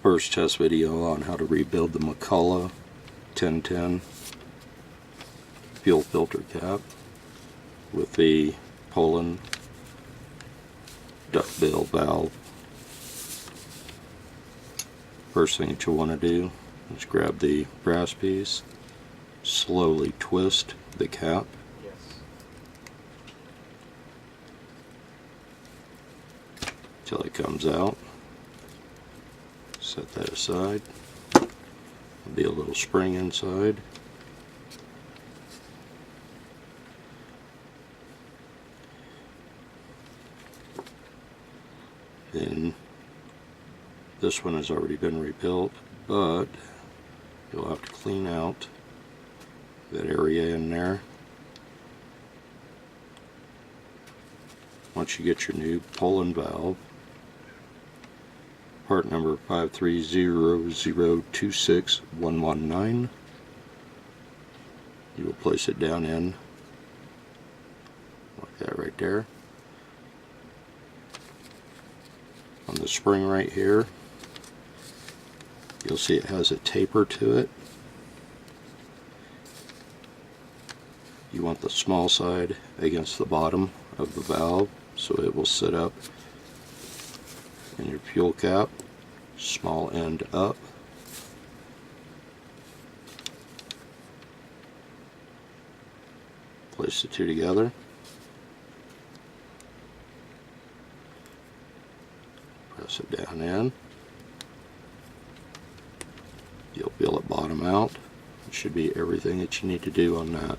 first test video on how to rebuild the McCulloch 1010 fuel filter cap with the Poulan duckbill valve. First thing that you'll want to do is grab the brass piece, slowly twist the cap. Till it comes out. Set that aside. There'll be a little spring inside. Then this one has already been rebuilt, but you'll have to clean out that area in there. Once you get your new Poulan valve, part number 530026119, you will place it down in like that right there. On the spring right here, you'll see it has a taper to it. You want the small side against the bottom of the valve so it will sit up in your fuel cap, small end up. Place the two together. Press it down in. You'll feel it bottom out. It should be everything that you need to do on that.